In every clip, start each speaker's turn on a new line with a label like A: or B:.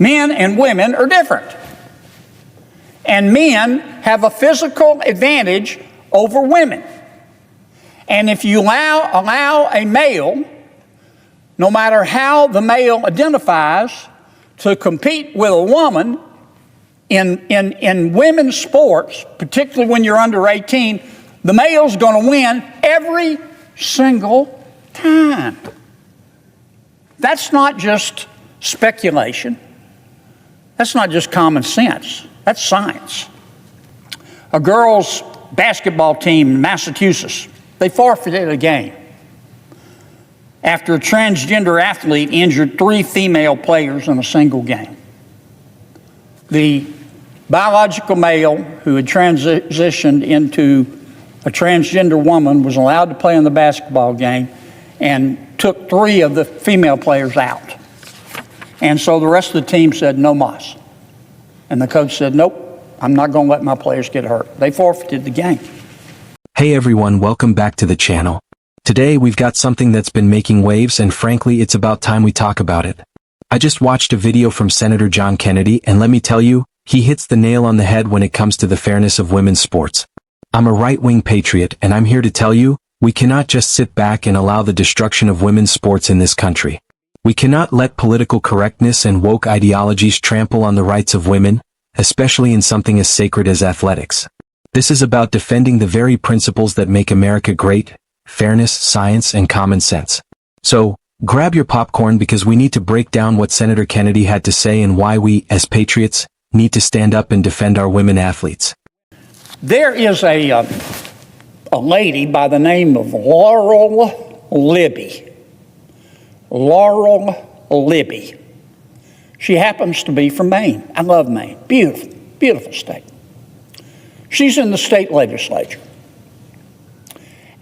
A: Men and women are different. And men have a physical advantage over women. And if you allow a male, no matter how the male identifies, to compete with a woman in women's sports, particularly when you're under 18, the male's going to win every single time. That's not just speculation. That's not just common sense. That's science. A girls' basketball team in Massachusetts, they forfeited a game after a transgender athlete injured 3 female players in a single game. The biological male who had transitioned into a transgender woman was allowed to play in the basketball game and took 3 of the female players out. And so the rest of the team said, no mas. And the coach said, nope, I'm not going to let my players get hurt. They forfeited the game.
B: Hey everyone, welcome back to the channel. Today we've got something that's been making waves, and frankly it's about time we talk about it. I just watched a video from Senator John Kennedy, and let me tell you, he hits the nail on the head when it comes to the fairness of women's sports. I'm a right-wing patriot, and I'm here to tell you, we cannot just sit back and allow the destruction of women's sports in this country. We cannot let political correctness and woke ideologies trample on the rights of women, especially in something as sacred as athletics. This is about defending the very principles that make America great: fairness, science, and common sense. So, grab your popcorn, because we need to break down what Senator Kennedy had to say and why we, as patriots, need to stand up and defend our women athletes.
A: There is a lady by the name of Laurel Libby. Laurel Libby. She happens to be from Maine. I love Maine. Beautiful, beautiful state. She's in the state legislature.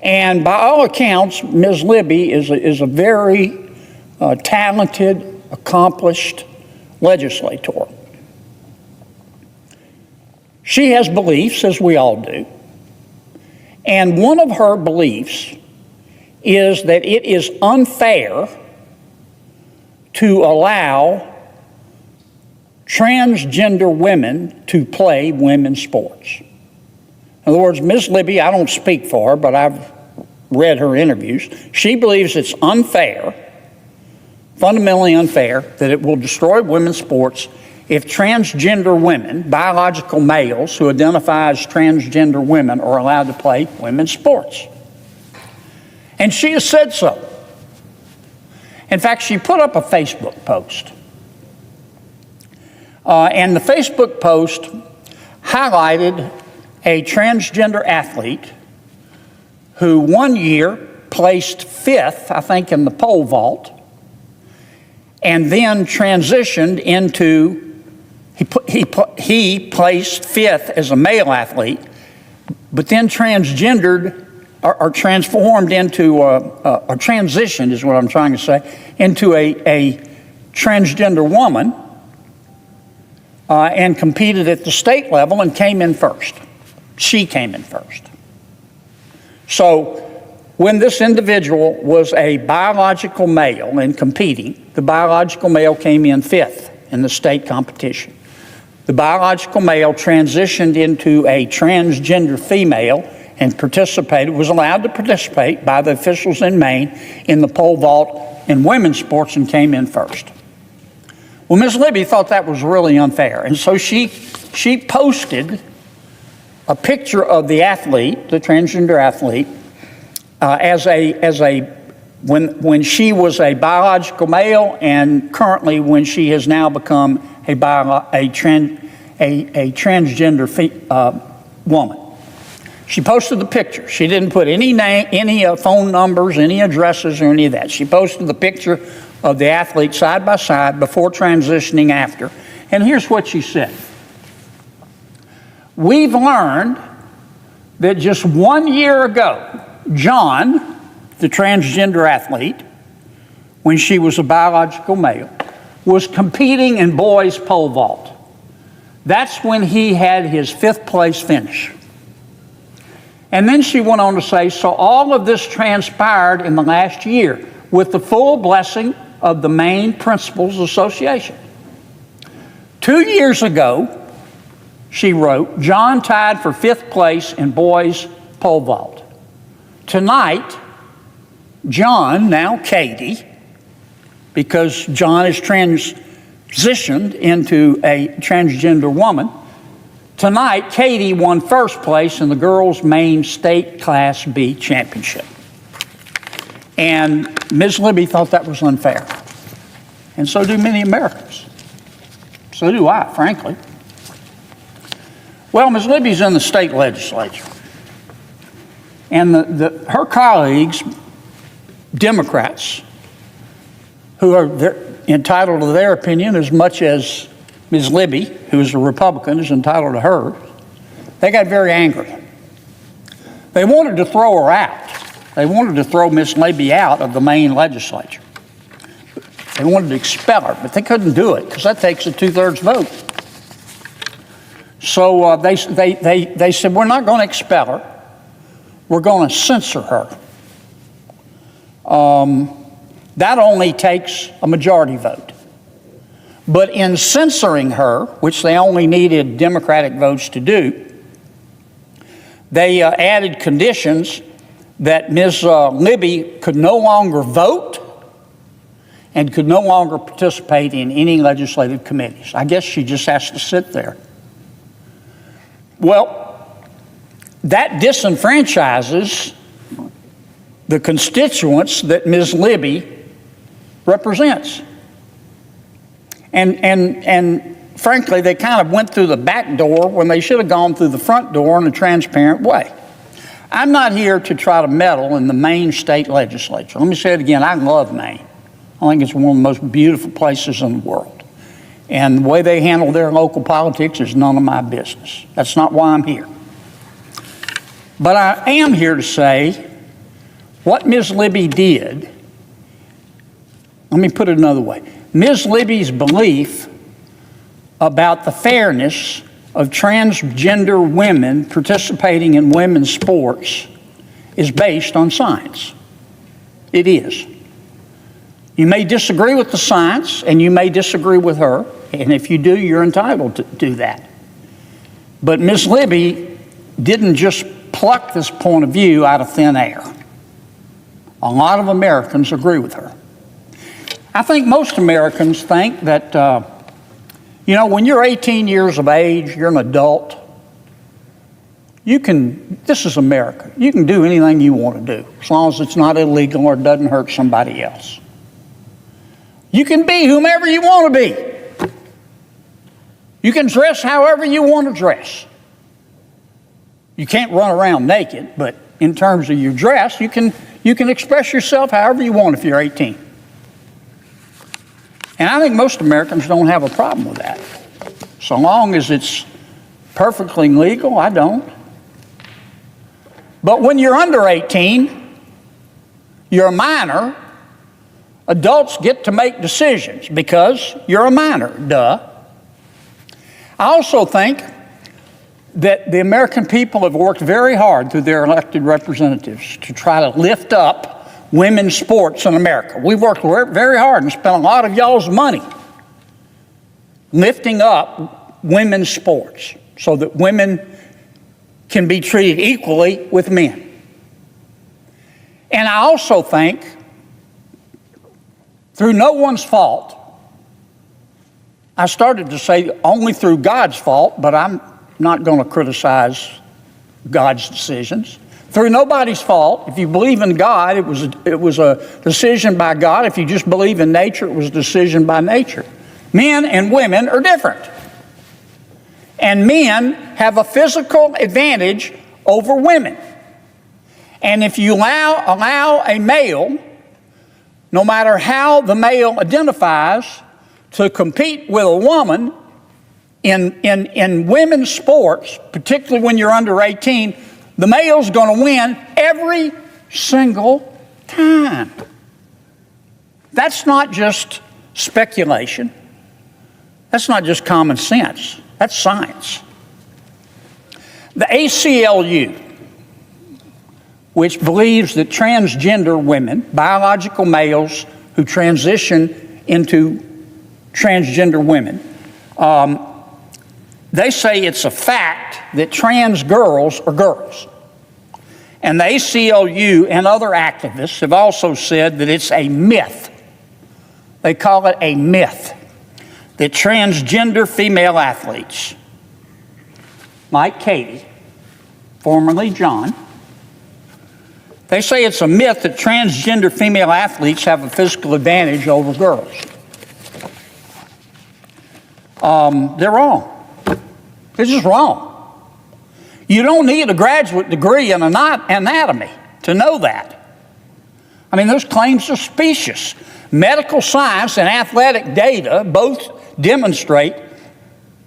A: And by all accounts, Ms. Libby is a very talented, accomplished legislator. She has beliefs, as we all do. And one of her beliefs is that it is unfair to allow transgender women to play women's sports. In other words, Ms. Libby, I don't speak for her, but I've read her interviews. She believes it's unfair, fundamentally unfair, that it will destroy women's sports if transgender women, biological males who identify as transgender women, are allowed to play women's sports. And she has said so. In fact, she put up a Facebook post. And the Facebook post highlighted a transgender athlete who one year placed 5th, I think, in the pole vault, and then transitioned into, he placed 5th as a male athlete, but then transgendered or transformed into, or transitioned is what I'm trying to say, into a transgender woman and competed at the state level and came in first. She came in first. So when this individual was a biological male and competing, the biological male came in 5th in the state competition. The biological male transitioned into a transgender female and participated, was allowed to participate by the officials in Maine in the pole vault in women's sports and came in first. Well, Ms. Libby thought that was really unfair, and so she posted a picture of the athlete, the transgender athlete, when she was a biological male, and currently when she has now become a transgender woman. She posted the picture. She didn't put any name, any phone numbers, any addresses, or any of that. She posted the picture of the athlete side by side before transitioning after. And here's what she said. We've learned that just 1 year ago, John, the transgender athlete, when she was a biological male, was competing in boys pole vault. That's when he had his 5th place finish. And then she went on to say, so all of this transpired in the last year with the full blessing of the Maine Principals Association. 2 years ago, she wrote, John tied for 5th place in boys pole vault. Tonight, John, now Katie, because John is transitioned into a transgender woman, tonight Katie won 1st place in the girls' main state Class B championship. And Ms. Libby thought that was unfair. And so do many Americans. So do I, frankly. Well, Ms. Libby's in the state legislature. And her colleagues, Democrats, who are entitled to their opinion as much as Ms. Libby, who is a Republican, is entitled to hers, they got very angry. They wanted to throw her out. They wanted to throw Ms. Libby out of the Maine legislature. They wanted to expel her, but they couldn't do it because that takes a 2/3 vote. So they said, we're not going to expel her. We're going to censor her. That only takes a majority vote. But in censoring her, which they only needed Democratic votes to do, they added conditions that Ms. Libby could no longer vote and could no longer participate in any legislative committees. I guess she just has to sit there. Well, that disenfranchises the constituents that Ms. Libby represents. And frankly, they kind of went through the back door when they should have gone through the front door in a transparent way. I'm not here to try to meddle in the Maine state legislature. Let me say it again, I love Maine. I think it's one of the most beautiful places in the world. And the way they handle their local politics is none of my business. That's not why I'm here. But I am here to say what Ms. Libby did. Let me put it another way. Ms. Libby's belief about the fairness of transgender women participating in women's sports is based on science. It is. You may disagree with the science, and you may disagree with her, and if you do, you're entitled to do that. But Ms. Libby didn't just pluck this point of view out of thin air. A lot of Americans agree with her. I think most Americans think that, when you're 18 years of age, you're an adult, this is America, you can do anything you want to do, as long as it's not illegal or doesn't hurt somebody else. You can be whomever you want to be. You can dress however you want to dress. You can't run around naked, but in terms of your dress, you can express yourself however you want if you're 18. And I think most Americans don't have a problem with that. So long as it's perfectly legal, I don't. But when you're under 18, you're a minor, adults get to make decisions because you're a minor, duh. I also think that the American people have worked very hard through their elected representatives to try to lift up women's sports in America. We've worked very hard and spent a lot of y'all's money lifting up women's sports so that women can be treated equally with men. And I also think, through no one's fault, I started to say only through God's fault, but I'm not going to criticize God's decisions. Through nobody's fault. If you believe in God, it was a decision by God. If you just believe in nature, it was a decision by nature. Men and women are different. And men have a physical advantage over women. And if you allow a male, no matter how the male identifies, to compete with a woman in women's sports, particularly when you're under 18, the male's going to win every single time. That's not just speculation. That's not just common sense. That's science. The ACLU, which believes that transgender women, biological males who transition into transgender women, They say it's a fact that trans girls are girls. And the ACLU and other activists have also said that it's a myth. They call it a myth that transgender female athletes, like Katie, formerly John, they say it's a myth that transgender female athletes have a physical advantage over girls. They're wrong. They're just wrong. You don't need a graduate degree in anatomy to know that. I mean, those claims are specious. Medical science and athletic data both demonstrate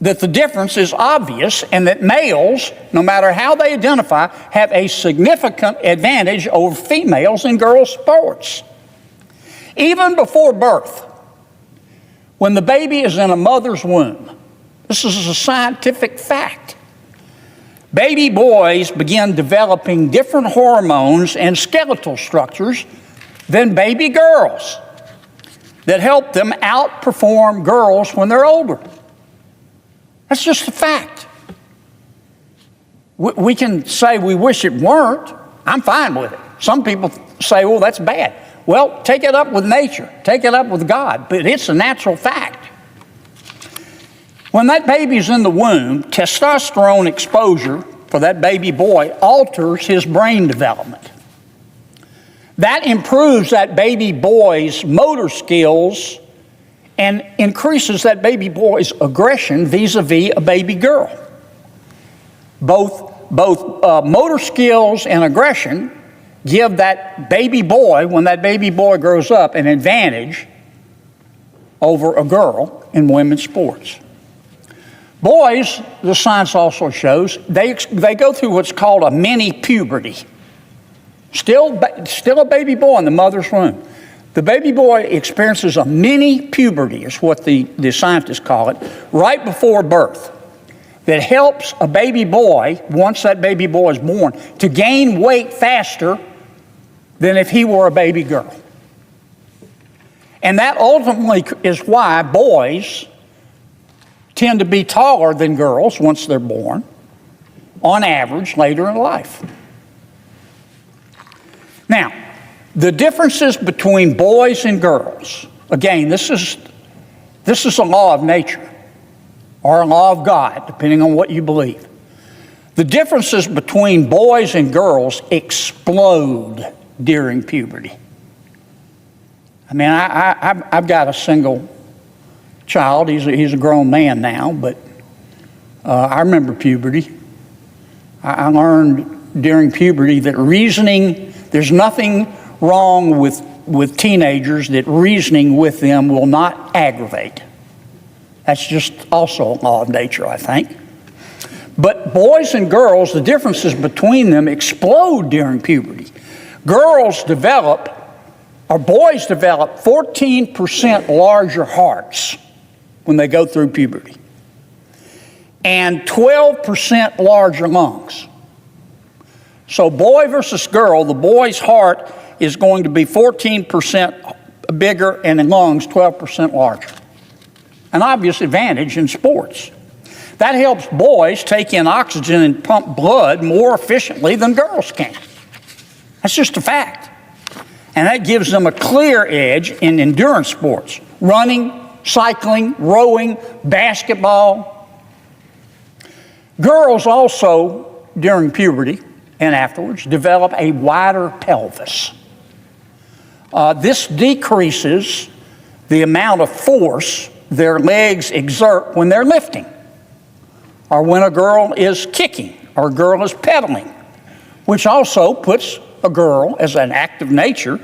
A: that the difference is obvious and that males, no matter how they identify, have a significant advantage over females in girls' sports. Even before birth, when the baby is in a mother's womb, this is a scientific fact. Baby boys begin developing different hormones and skeletal structures than baby girls that help them outperform girls when they're older. That's just a fact. We can say we wish it weren't. I'm fine with it. Some people say, oh, that's bad. Well, take it up with nature. Take it up with God. But it's a natural fact. When that baby's in the womb, testosterone exposure for that baby boy alters his brain development. That improves that baby boy's motor skills and increases that baby boy's aggression vis-a-vis a baby girl. Both motor skills and aggression give that baby boy, when that baby boy grows up, an advantage over a girl in women's sports. Boys, the science also shows, they go through what's called a mini puberty. Still a baby boy in the mother's womb. The baby boy experiences a mini puberty, is what the scientists call it, right before birth, that helps a baby boy, once that baby boy is born, to gain weight faster than if he were a baby girl. And that ultimately is why boys tend to be taller than girls once they're born, on average, later in life. Now, the differences between boys and girls, again, this is a law of nature, or a law of God, depending on what you believe. The differences between boys and girls explode during puberty. I mean, I've got a single child. He's a grown man now, but I remember puberty. I learned during puberty that reasoning, there's nothing wrong with teenagers, that reasoning with them will not aggravate. That's just also a law of nature, I think. But boys and girls, the differences between them explode during puberty. Boys develop 14% larger hearts when they go through puberty, and 12% larger lungs. So boy versus girl, the boy's heart is going to be 14% bigger and in lungs 12% larger. An obvious advantage in sports. That helps boys take in oxygen and pump blood more efficiently than girls can. That's just a fact. And that gives them a clear edge in endurance sports, running, cycling, rowing, basketball. Girls also, during puberty and afterwards, develop a wider pelvis. This decreases the amount of force their legs exert when they're lifting, or when a girl is kicking, or a girl is pedaling, which also puts a girl, as an active nature,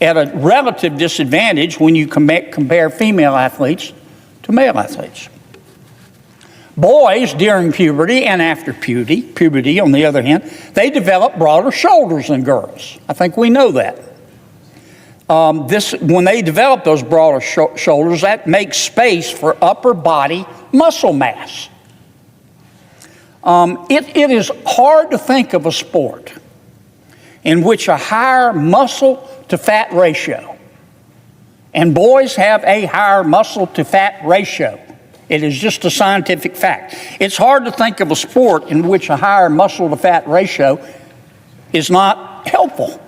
A: at a relative disadvantage when you compare female athletes to male athletes. Boys during puberty and after puberty, on the other hand, they develop broader shoulders than girls. I think we know that. When they develop those broader shoulders, that makes space for upper body muscle mass. It is hard to think of a sport in which a higher muscle to fat ratio, and boys have a higher muscle to fat ratio. It is just a scientific fact. It's hard to think of a sport in which a higher muscle-to-fat ratio is not helpful.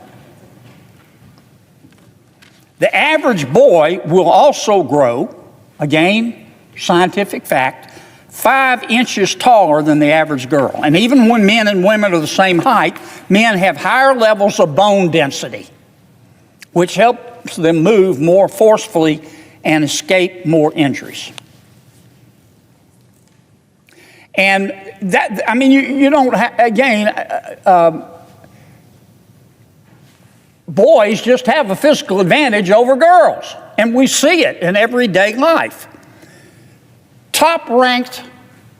A: The average boy will also grow, again, scientific fact, 5 inches taller than the average girl. And even when men and women are the same height, men have higher levels of bone density, which helps them move more forcefully and escape more injuries. And that, I mean, you don't, boys just have a physical advantage over girls, and we see it in everyday life. Top-ranked,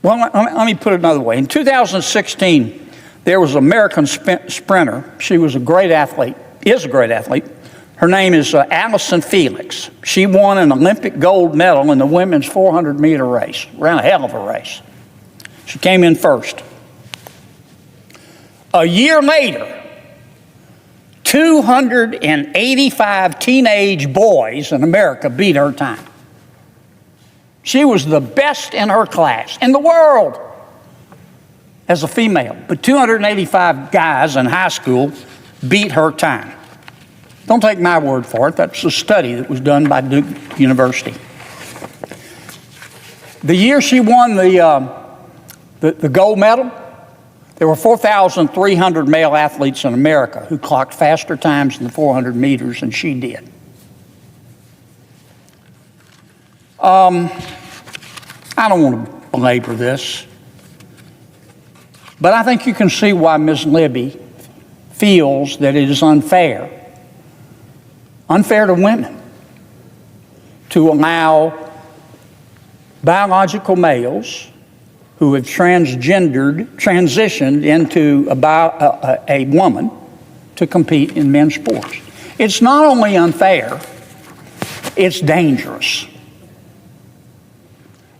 A: well, let me put it another way. In 2016, there was an American sprinter. She was a great athlete, is a great athlete. Her name is Allison Felix. She won an Olympic gold medal in the women's 400-meter race. Ran a hell of a race. She came in first. A year later, 285 teenage boys in America beat her time. She was the best in her class, in the world, as a female. But 285 guys in high school beat her time. Don't take my word for it. That's a study that was done by Duke University. The year she won the gold medal, there were 4,300 male athletes in America who clocked faster times in the 400 meters than she did. I don't want to belabor this, but I think you can see why Ms. Libby feels that it is unfair to women to allow biological males who have transitioned into a woman to compete in men's sports. It's not only unfair, it's dangerous.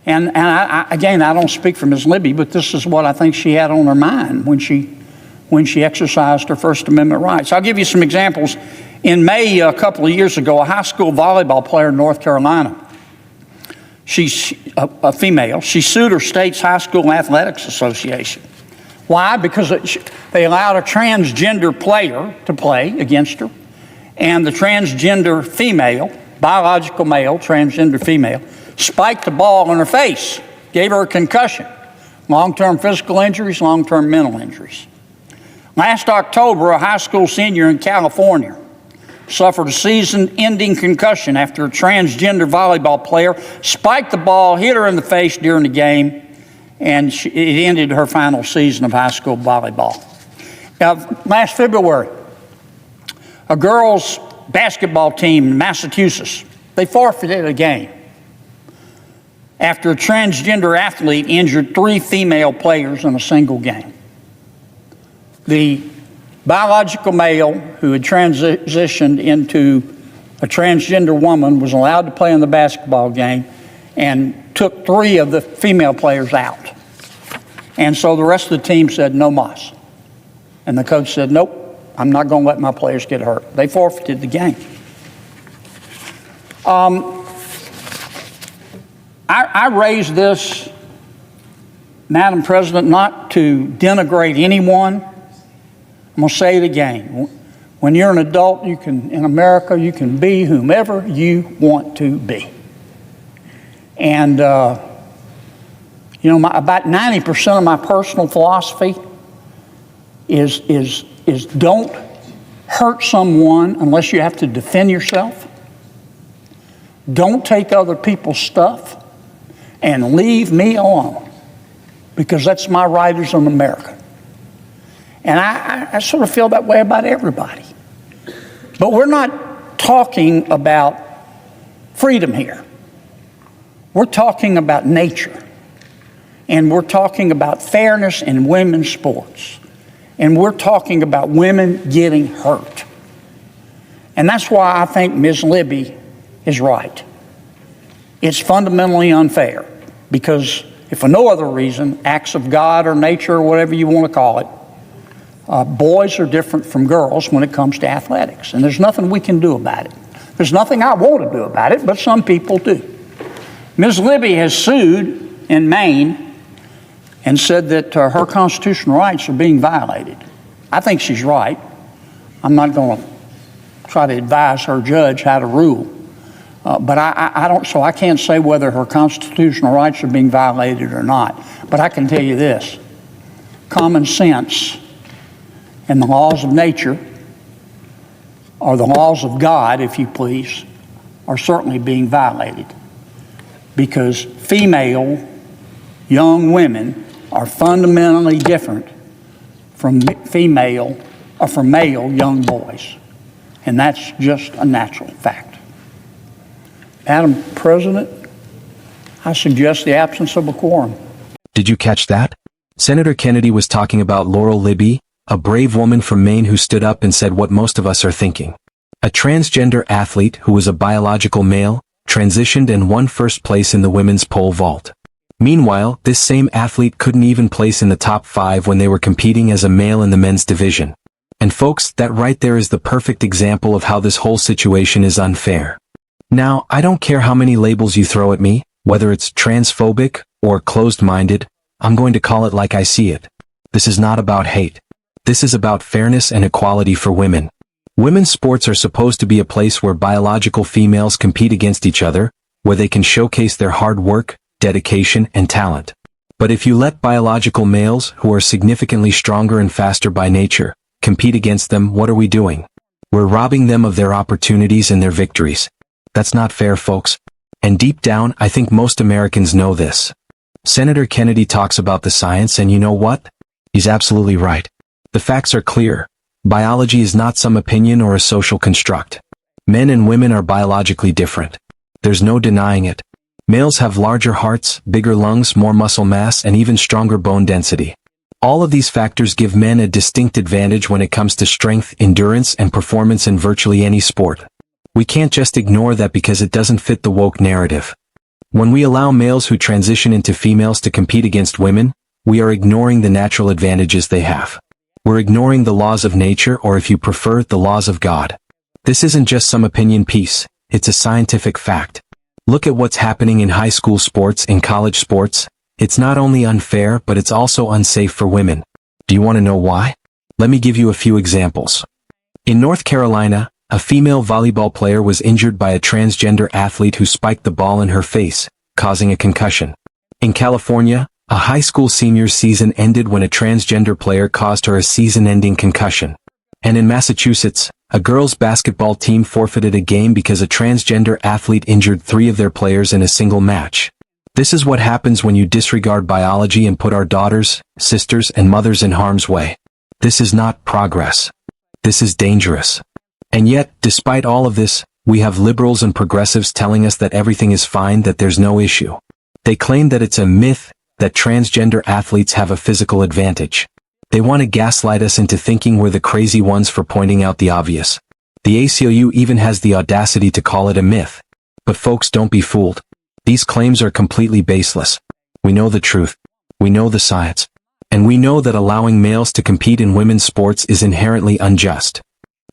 A: And I don't speak for Ms. Libby, but this is what I think she had on her mind when she exercised her First Amendment rights. I'll give you some examples. In May, a couple of years ago, a high school volleyball player in North Carolina, she's a female, she sued her state's high school athletics association. Why? Because they allowed a transgender player to play against her, and the transgender female, biological male, transgender female, spiked the ball in her face, gave her a concussion, long-term physical injuries, long-term mental injuries. Last October, a high school senior in California suffered a season-ending concussion after a transgender volleyball player spiked the ball, hit her in the face during the game, and it ended her final season of high school volleyball. Now, last February, a girls' basketball team in Massachusetts, they forfeited a game after a transgender athlete injured 3 female players in a single game. The biological male who had transitioned into a transgender woman was allowed to play in the basketball game and took 3 of the female players out. And so the rest of the team said, no mas. And the coach said, nope, I'm not going to let my players get hurt. They forfeited the game. I raised this, Madam President, not to denigrate anyone. I'm going to say it again. When you're an adult, in America, you can be whomever you want to be. And, about 90% of my personal philosophy is don't hurt someone unless you have to defend yourself. Don't take other people's stuff, and leave me alone, because that's my right as an American. And I sort of feel that way about everybody. But we're not talking about freedom here. We're talking about nature. And we're talking about fairness in women's sports. And we're talking about women getting hurt. And that's why I think Ms. Libby is right. It's fundamentally unfair, because if for no other reason, acts of God or nature or whatever you want to call it, boys are different from girls when it comes to athletics. And there's nothing we can do about it. There's nothing I want to do about it, but some people do. Ms. Libby has sued in Maine and said that her constitutional rights are being violated. I think she's right. I'm not going to try to advise her judge how to rule. But I don't, so I can't say whether her constitutional rights are being violated or not. But I can tell you this: common sense and the laws of nature, or the laws of God, if you please, are certainly being violated, because female young women are fundamentally different from male young boys, and that's just a natural fact. Madam President, I suggest the absence of a quorum.
B: Did you catch that? Senator Kennedy was talking about Laurel Libby, a brave woman from Maine who stood up and said what most of us are thinking. A transgender athlete who was a biological male, transitioned and won first place in the women's pole vault. Meanwhile, this same athlete couldn't even place in the top 5 when they were competing as a male in the men's division. And folks, that right there is the perfect example of how this whole situation is unfair. Now, I don't care how many labels you throw at me, whether it's transphobic or closed-minded, I'm going to call it like I see it. This is not about hate. This is about fairness and equality for women. Women's sports are supposed to be a place where biological females compete against each other, where they can showcase their hard work, dedication, and talent. But if you let biological males, who are significantly stronger and faster by nature, compete against them, what are we doing? We're robbing them of their opportunities and their victories. That's not fair, folks. And deep down, I think most Americans know this. Senator Kennedy talks about the science, and you know what? He's absolutely right. The facts are clear. Biology is not some opinion or a social construct. Men and women are biologically different. There's no denying it. Males have larger hearts, bigger lungs, more muscle mass, and even stronger bone density. All of these factors give men a distinct advantage when it comes to strength, endurance, and performance in virtually any sport. We can't just ignore that because it doesn't fit the woke narrative. When we allow males who transition into females to compete against women, we are ignoring the natural advantages they have. We're ignoring the laws of nature, or if you prefer, the laws of God. This isn't just some opinion piece, it's a scientific fact. Look at what's happening in high school sports, in college sports. It's not only unfair, but it's also unsafe for women. Do you want to know why? Let me give you a few examples. In North Carolina, a female volleyball player was injured by a transgender athlete who spiked the ball in her face, causing a concussion. In California, a high school senior's season ended when a transgender player caused her a season-ending concussion. And in Massachusetts, a girls' basketball team forfeited a game because a transgender athlete injured 3 of their players in a single match. This is what happens when you disregard biology and put our daughters, sisters, and mothers in harm's way. This is not progress. This is dangerous. And yet, despite all of this, we have liberals and progressives telling us that everything is fine, that there's no issue. They claim that it's a myth that transgender athletes have a physical advantage. They want to gaslight us into thinking we're the crazy ones for pointing out the obvious. The ACLU even has the audacity to call it a myth. But folks, don't be fooled. These claims are completely baseless. We know the truth. We know the science. And we know that allowing males to compete in women's sports is inherently unjust.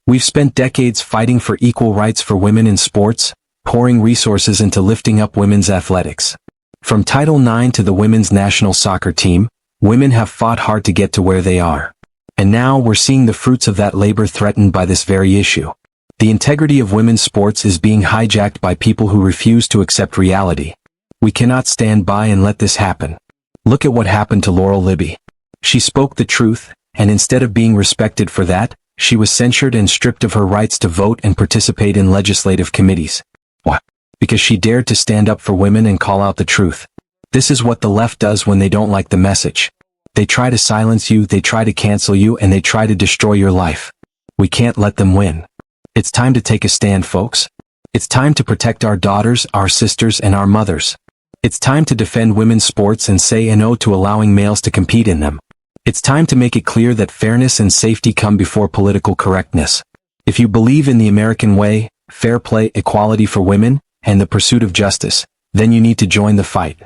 B: We've spent decades fighting for equal rights for women in sports, pouring resources into lifting up women's athletics. From Title IX to the women's national soccer team, women have fought hard to get to where they are. And now we're seeing the fruits of that labor threatened by this very issue. The integrity of women's sports is being hijacked by people who refuse to accept reality. We cannot stand by and let this happen. Look at what happened to Laurel Libby. She spoke the truth, and instead of being respected for that, she was censured and stripped of her rights to vote and participate in legislative committees. What? Because she dared to stand up for women and call out the truth. This is what the left does when they don't like the message. They try to silence you, they try to cancel you, and they try to destroy your life. We can't let them win. It's time to take a stand, folks. It's time to protect our daughters, our sisters, and our mothers. It's time to defend women's sports and say no to allowing males to compete in them. It's time to make it clear that fairness and safety come before political correctness. If you believe in the American way, fair play, equality for women, and the pursuit of justice, then you need to join the fight.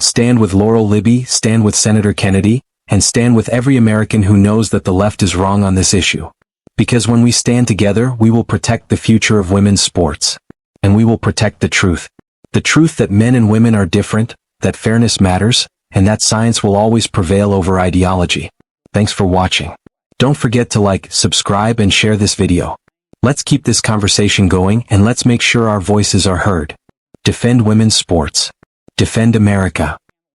B: Stand with Laurel Libby, stand with Senator Kennedy, and stand with every American who knows that the left is wrong on this issue. Because when we stand together, we will protect the future of women's sports. And we will protect the truth. The truth that men and women are different, that fairness matters, and that science will always prevail over ideology. Thanks for watching. Don't forget to like, subscribe, and share this video. Let's keep this conversation going, and let's make sure our voices are heard. Defend women's sports. Defend America.